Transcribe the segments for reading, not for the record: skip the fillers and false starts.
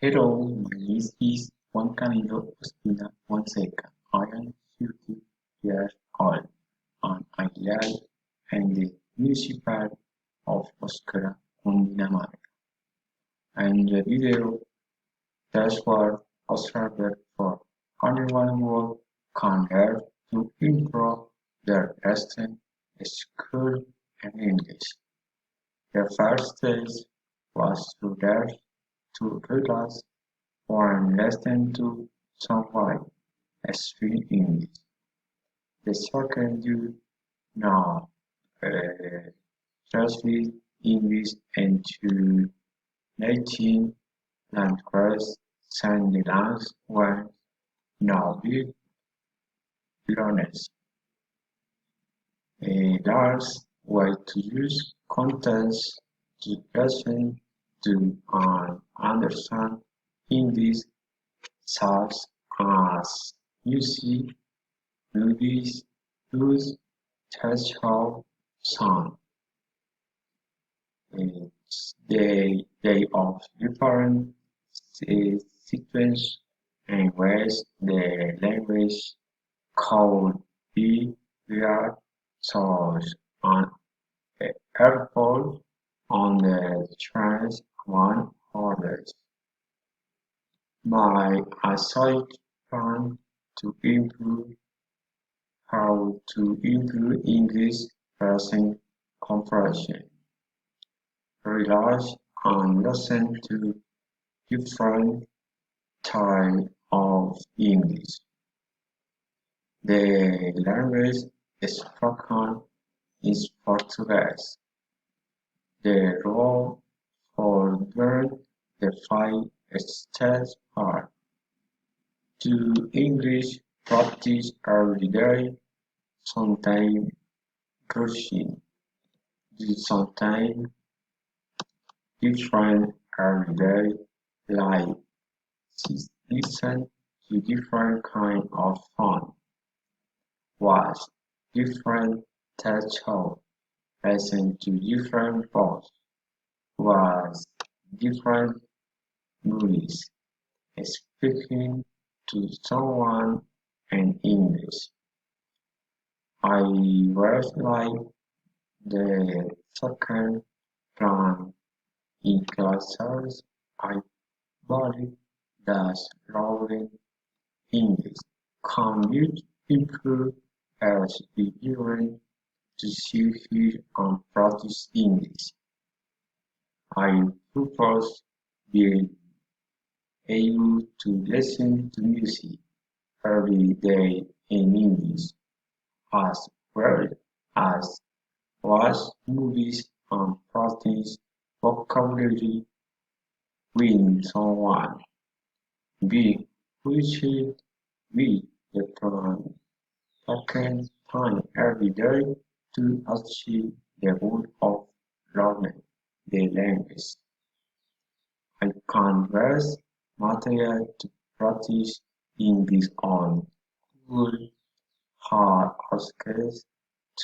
Hello, my name is Juan Camilo Ospina Fonseca. I am 50 years old and I live in the municipality of Oscara, Cundinamarca. And the video that's what observed for anyone who can help to improve their listening skill and English. The first stage was to learn to relax when listening to someone speak English. The second you now uh, translate English into native language send when now be learners. A large way to use contents to listen to and understand English such as music, movies, blues, textual sound. They of different sequence and ways the language could be read source on helpful on the trans one orders. My aside plan to improve how to improve English present compression. Relax and listen to different types of English. The language spoken is Portuguese. The role for learn the five states are to English practice every day, sometimes rushing, do sometimes different every day, like listen to different kind of fun, watch different tech shows, listen to different books, watch different movies, speaking to someone in English. I was like the second plan in classes. I believe that learning English can be improved as we learn to see, hear, and practice English. I propose being able to listen to music every day in English, as well as watch movies and practice vocabulary with someone. B. We should be the plan second time every day to achieve the goal of learning the language. I can use material to practice English on Google hard access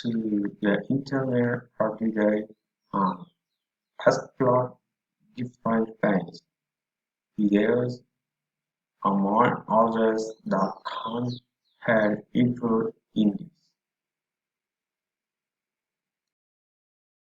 to the internet every day and explore different things, videos, among others that can help improve English.